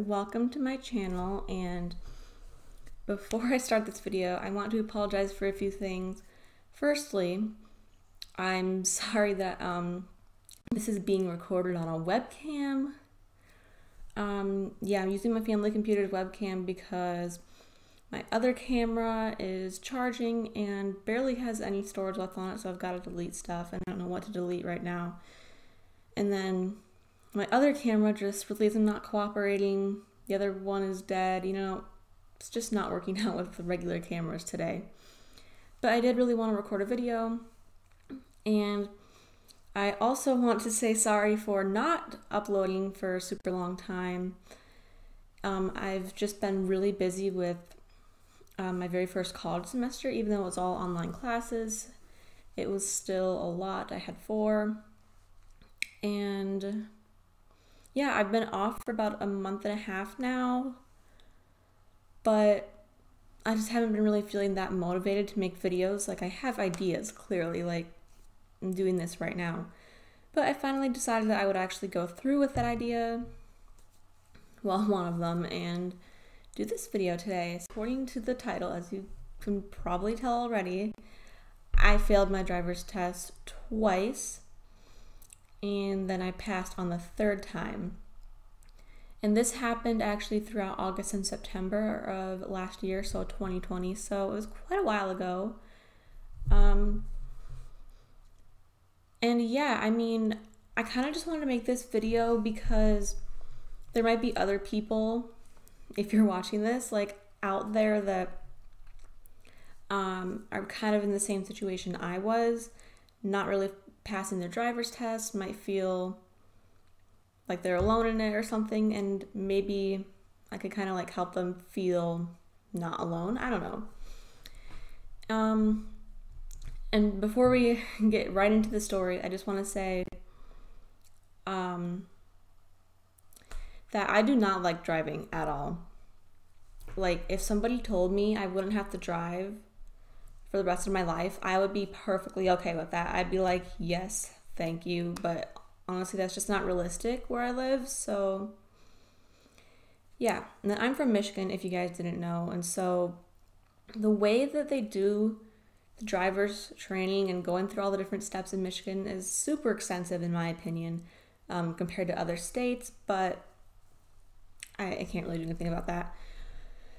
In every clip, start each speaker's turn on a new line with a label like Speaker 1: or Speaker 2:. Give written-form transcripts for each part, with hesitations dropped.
Speaker 1: welcome to my channel, and before I start this video I want to apologize for a few things. Firstly, I'm sorry that this is being recorded on a webcam. I'm using my family computer's webcam because my other camera is charging and barely has any storage left on it, so I've got to delete stuff and I don't know what to delete right now. And then my other camera just really isn't not cooperating. The other one is dead. It's just not working out with the regular cameras today. But I did really want to record a video, and I also want to say sorry for not uploading for a super long time. I've just been really busy with my very first college semester. Even though it was all online classes, it was still a lot. I had 4. And yeah, I've been off for about a month and a half now, but I just haven't been really feeling that motivated to make videos. Like, I have ideas, clearly, like I'm doing this right now, but I finally decided that I would actually go through with that idea, well, one of them, and do this video today. According to the title, as you can probably tell already, I failed my driver's test twice, and then I passed on the 3rd time. And this happened actually throughout August and September of last year, so 2020, so it was quite a while ago. And yeah, I kind of just wanted to make this video because there might be other people, if you're watching this, like out there that are kind of in the same situation I was, not really passing their driver's test, might feel like they're alone in it or something, and maybe I could kind of like help them feel not alone. I don't know. And before we get right into the story, I just want to say that I do not like driving at all. Like, if somebody told me I wouldn't have to drive for the rest of my life, I would be perfectly okay with that. I'd be like, yes, thank you, but honestly, that's just not realistic where I live. So yeah, and then I'm from Michigan, if you guys didn't know, and so the way that they do the driver's training and going through all the different steps in Michigan is super extensive, in my opinion, compared to other states, but I can't really do anything about that.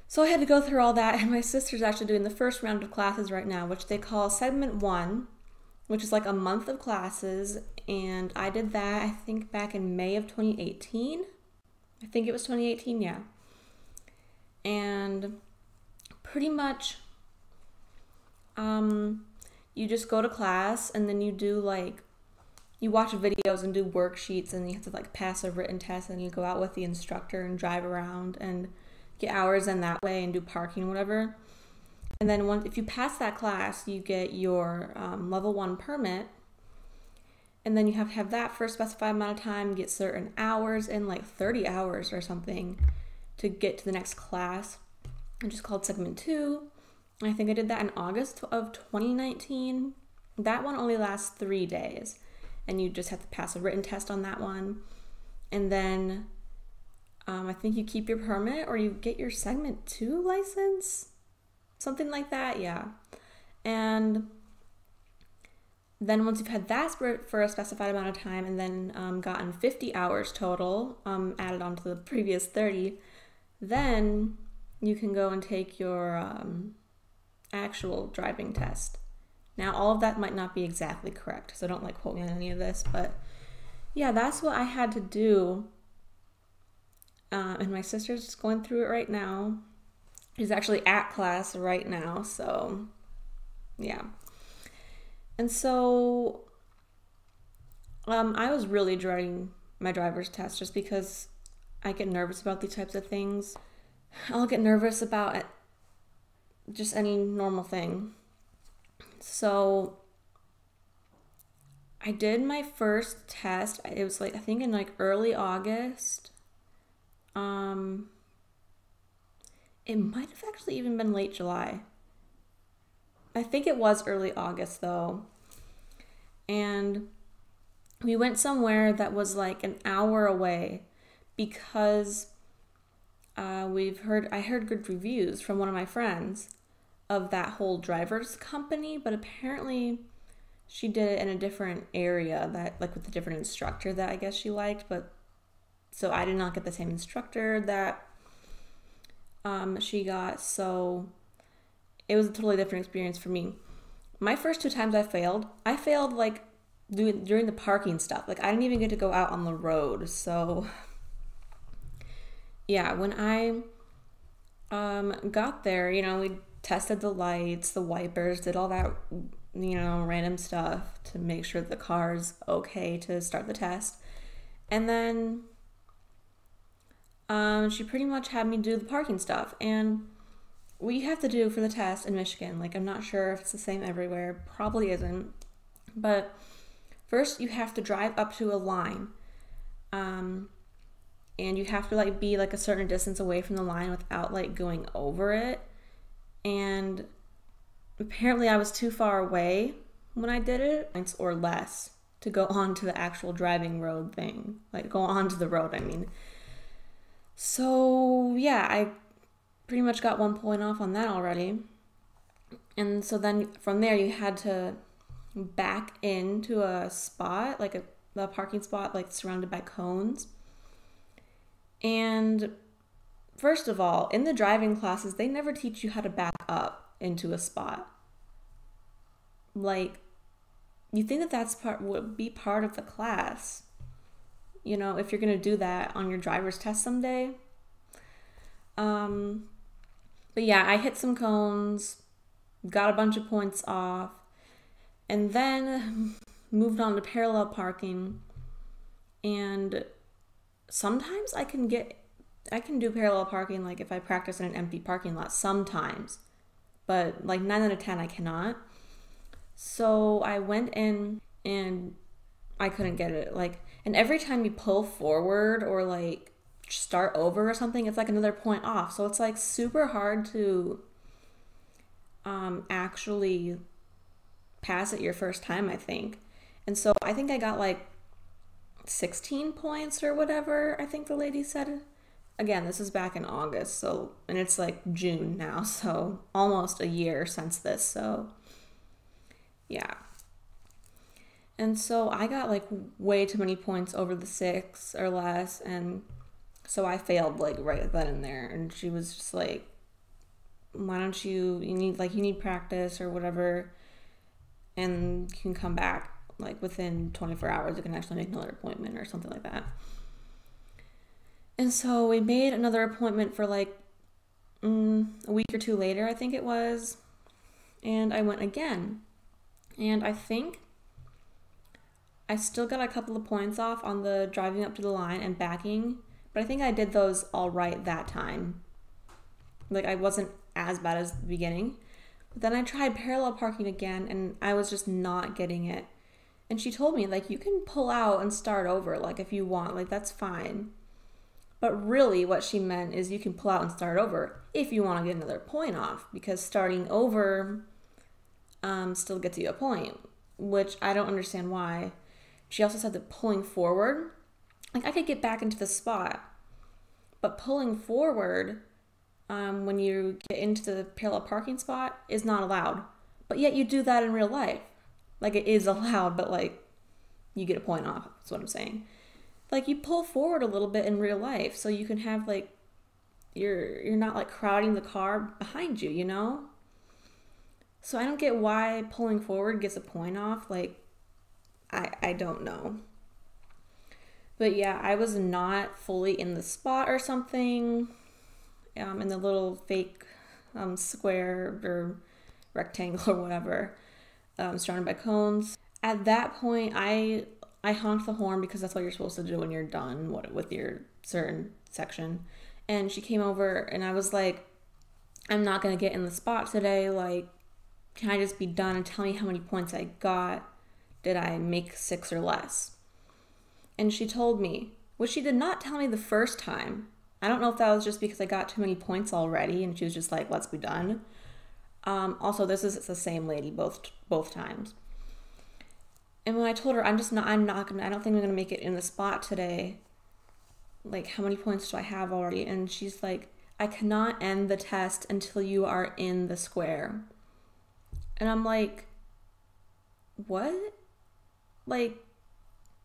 Speaker 1: So I had to go through all that, and my sister's actually doing the first round of classes right now, which they call segment 1, which is like a month of classes, and I did that, I think, back in May of 2018. I think it was 2018, yeah. And pretty much, you just go to class, and then you do, like, you watch videos and do worksheets, and you have to, like, pass a written test, and you go out with the instructor and drive around and get hours in that way and do parking, whatever. And then if you pass that class, you get your level 1 permit, and then you have to have that for a specified amount of time, get certain hours in, like 30 hours or something, to get to the next class, which is called segment 2. I think I did that in August of 2019. That one only lasts 3 days, and you just have to pass a written test on that one. And then I think you keep your permit, or you get your segment 2 license, something like that, yeah. And then once you've had that for a specified amount of time, and then gotten 50 hours total, added on to the previous 30, then you can go and take your actual driving test. Now, all of that might not be exactly correct, so don't quote me on any of this, but yeah, that's what I had to do. And my sister's just going through it right now. She's actually at class right now, so yeah. And so I was really dreading my driver's test just because I get nervous about these types of things. I'll get nervous about just any normal thing. So I did my first test. It was I think in early August. It might have actually even been late July. I think it was early August though. And we went somewhere that was like an hour away because I heard good reviews from one of my friends of that whole driver's company, but apparently she did it in a different area, that like with a different instructor that I guess she liked, but so I did not get the same instructor that she got, so it was a totally different experience for me. My first 2 times I failed like during the parking stuff. Like I didn't even get to go out on the road. So yeah, when I got there, we tested the lights, the wipers, did all that, random stuff to make sure the car's okay to start the test. And then she pretty much had me do the parking stuff. And what you have to do for the test in Michigan, like I'm not sure if it's the same everywhere, probably isn't, but first you have to drive up to a line. And you have to like be like a certain distance away from the line without like going over it. And apparently I was too far away when I did it, or less, to go on to the actual driving road thing. Like go onto the road, I mean. So yeah, I pretty much got 1 point off on that already. And so then from there you had to back into a spot, like a parking spot, like surrounded by cones. And first of all, in the driving classes, they never teach you how to back up into a spot. Like, you think that would be part of the class, if you're gonna do that on your driver's test someday. But yeah, I hit some cones, got a bunch of points off, and then moved on to parallel parking. And sometimes I can do parallel parking, like if I practice in an empty parking lot sometimes, but like 9 out of 10 I cannot. So I went in and I couldn't get it. Like, and every time you pull forward or like start over or something, it's like another point off. So it's like super hard to actually pass it your first time, I think. And so I think I got like 16 points or whatever, I think the lady said. Again, this is back in August, and it's like June now, so almost a year since this, so yeah. And so I got like way too many points over the 6 or less, and so I failed like right then and there. And she was just like, why don't you need practice or whatever, and you can come back like within 24 hours, you can actually make another appointment or something like that. And so we made another appointment for like a week or 2 later, I think it was, and I went again. And I think I still got a couple of points off on the driving up to the line and backing, but I think I did those all right that time. Like I wasn't as bad as the beginning. But then I tried parallel parking again, and I was just not getting it. And she told me, like, you can pull out and start over, like, if you want, like, that's fine. But really what she meant is you can pull out and start over if you want to get another point off, because starting over still gets you a point, which I don't understand why. She also said that pulling forward, like, I could get back into the spot, but pulling forward when you get into the parallel parking spot is not allowed. But yet you do that in real life. Like, it is allowed, but like you get a point off. That's what I'm saying. Like, you pull forward a little bit in real life so you can have like you're not like crowding the car behind you, So I don't get why pulling forward gets a point off. Like, I don't know. But yeah, I was not fully in the spot or something, in the little fake square or rectangle or whatever, surrounded by cones. At that point, I honked the horn because that's what you're supposed to do when you're done with your certain section. And she came over and I was like, I'm not going to get in the spot today. Like, can I just be done and tell me how many points I got? Did I make 6 or less? And she told me, which she did not tell me the first time. I don't know if that was just because I got too many points already and she was just like, let's be done. Also, this is the same lady both times. And when I told her I don't think I'm gonna make it in the spot today, like, how many points do I have already? And she's like, I cannot end the test until you are in the square. And I'm like, what? Like,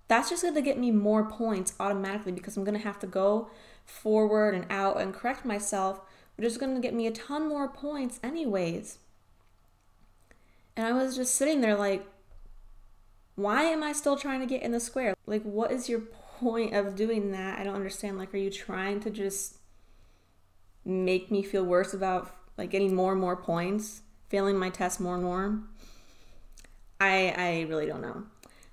Speaker 1: that's just going to get me more points automatically because I'm going to have to go forward and out and correct myself, which is going to get me a ton more points anyways. And I was just sitting there like, why am I still trying to get in the square? Like, what is your point of doing that? I don't understand. Like, are you trying to just make me feel worse about like getting more and more points, failing my test more and more? I really don't know.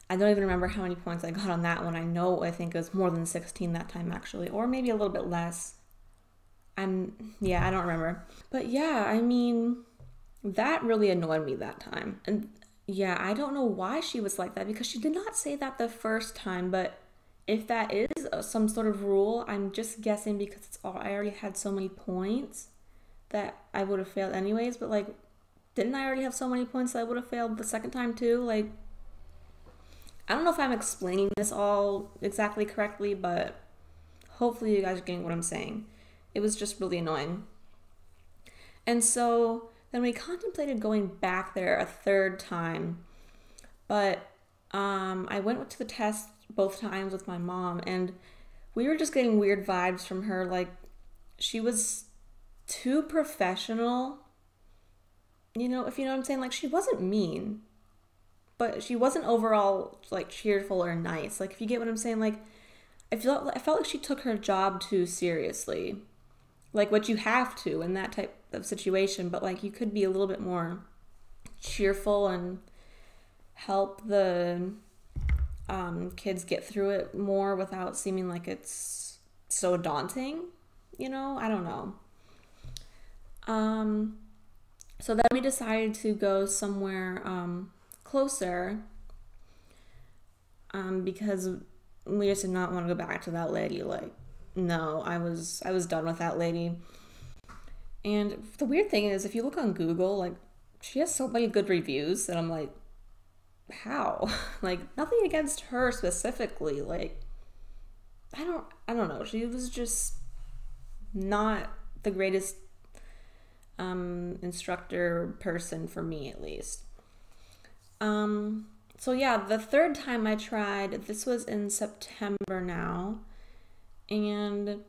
Speaker 1: I don't even remember how many points I got on that one. I think it was more than 16 that time actually, or maybe a little bit less. I don't remember. But yeah, I mean, that really annoyed me that time. And yeah, I don't know why she was like that because she did not say that the first time, but if that is some sort of rule, I'm just guessing because I already had so many points that I would have failed anyways, but like, didn't I already have so many points that I would have failed the second time too? Like, I don't know if I'm explaining this all exactly correctly, but hopefully you guys are getting what I'm saying. It was just really annoying. And so then we contemplated going back there a third time, but I went to the test both times with my mom, and we were just getting weird vibes from her. Like, she was too professional, you know, if you know what I'm saying. Like, she wasn't mean, but she wasn't overall like cheerful or nice. Like, if you get what I'm saying. Like, I felt like she took her job too seriously, like what you have to in that type of situation. But like, you could be a little bit more cheerful and help the kids get through it more without seeming like it's so daunting, you know? I don't know. So then we decided to go somewhere closer because we just did not want to go back to that lady. Like, no, I was done with that lady. And the weird thing is, if you look on Google, like, she has so many good reviews that I'm like, how? Like, nothing against her specifically. Like, I don't know. She was just not the greatest instructor person for me, at least. So yeah, the third time I tried, this was in September now, and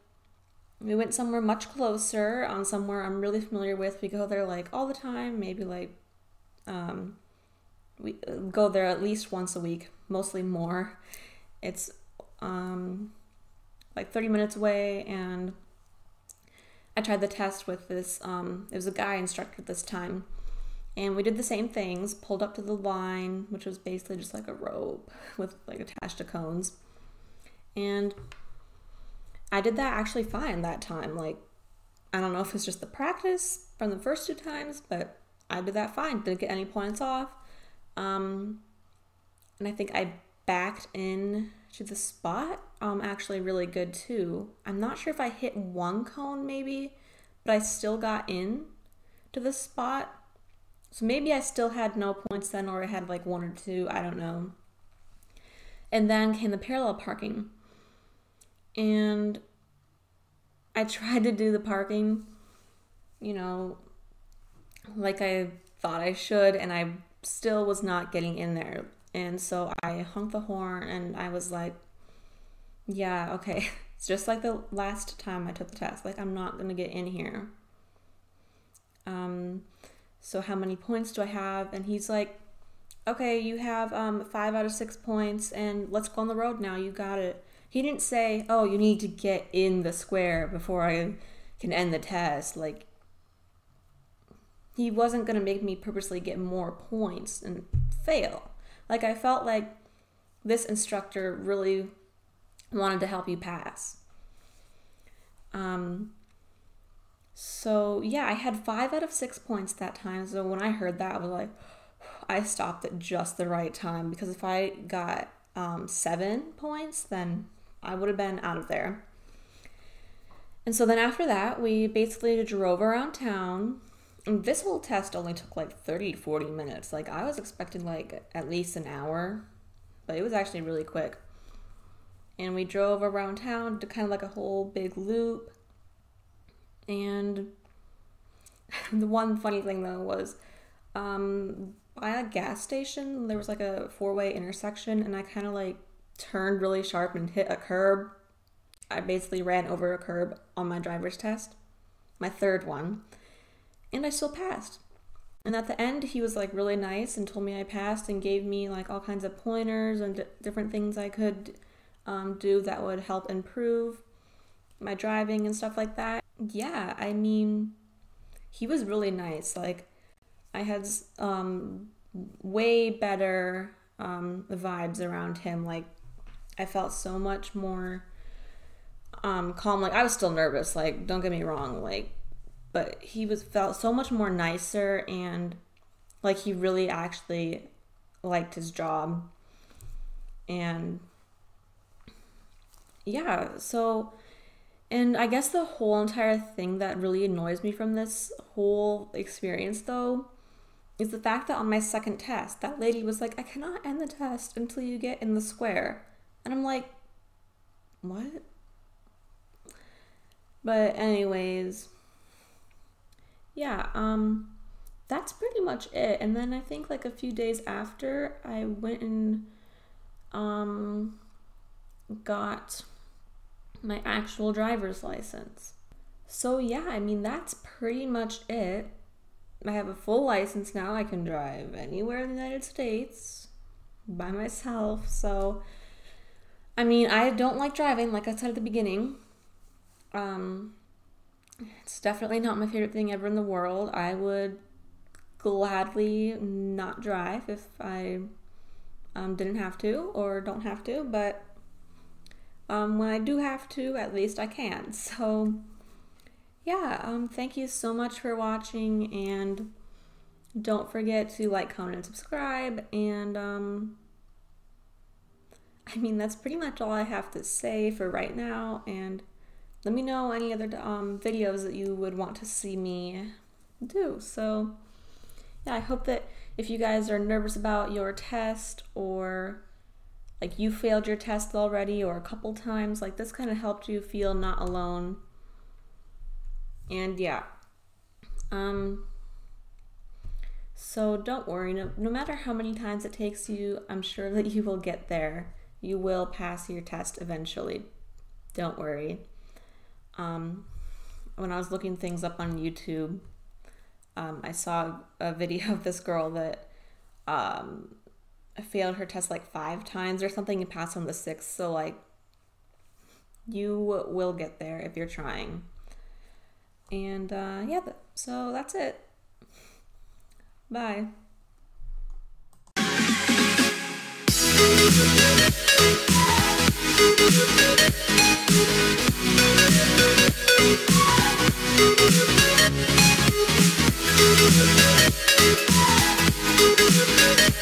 Speaker 1: we went somewhere much closer, somewhere I'm really familiar with. We go there like all the time, maybe like we go there at least once a week, mostly more. It's like 30 minutes away, and I tried the test with this, it was a guy instructor this time, and we did the same things, pulled up to the line, which was basically just like a rope with like attached to cones, and I did that actually fine that time. Like, I don't know if it's just the practice from the first two times, but I did that fine, didn't get any points off. And I think I backed in to the spot actually really good too. I'm not sure if I hit one cone maybe, but I still got in to the spot. So maybe I still had no points then, or I had like one or two, I don't know. And then came the parallel parking. And I tried to do the parking, you know, like I thought I should, and I still was not getting in there. And so I honked the horn, and I was like, yeah, okay. It's just like the last time I took the test. Like, I'm not going to get in here. So how many points do I have? And he's like, okay, you have 5 out of 6 points, and let's go on the road now. You got it. He didn't say, oh, you need to get in the square before I can end the test. Like, he wasn't going to make me purposely get more points and fail. Like, I felt like this instructor really wanted to help you pass. So yeah, I had 5 out of 6 points that time. So when I heard that, I was like, I stopped at just the right time, because if I got 7 points, then I would have been out of there. And so then after that, we basically drove around town. And this whole test only took like 30 to 40 minutes. Like, I was expecting like at least an hour, but it was actually really quick. and we drove around town to kind of like a whole big loop. And the one funny thing though was by a gas station there was like a four-way intersection, and I kind of like turned really sharp and hit a curb. I basically ran over a curb on my driver's test, my third one, and I still passed. And at the end, he was like really nice and told me I passed and gave me like all kinds of pointers and different things I could do that would help improve my driving and stuff like that. Yeah, I mean, he was really nice. Like, I had way better vibes around him. Like, I felt so much more calm. Like, I was still nervous, like, don't get me wrong, like, but he felt so much more nicer, and like he really actually liked his job. And yeah, so, and I guess the whole entire thing that really annoys me from this whole experience though is the fact that on my second test, that lady was like, I cannot end the test until you get in the square. And I'm like, what? But anyways, yeah, that's pretty much it. And then I think like a few days after, I went and got my actual driver's license. So yeah, I mean, that's pretty much it. I have a full license now. I can drive anywhere in the United States by myself. So, I mean, I don't like driving, like I said at the beginning. It's definitely not my favorite thing ever in the world. I would gladly not drive if I didn't have to or don't have to, but when I do have to, at least I can. So yeah, thank you so much for watching, and don't forget to like, comment, and subscribe. And I mean, that's pretty much all I have to say for right now, and let me know any other videos that you would want to see me do. So yeah, I hope that if you guys are nervous about your test, or like you failed your test already or a couple times, like this kind of helped you feel not alone. And yeah, so don't worry, no matter how many times it takes you, I'm sure that you will get there. You will pass your test eventually. Don't worry. When I was looking things up on YouTube, I saw a video of this girl that failed her test like 5 times or something and passed on the 6th. So like, you will get there if you're trying. And yeah, so that's it. Bye. Thank you.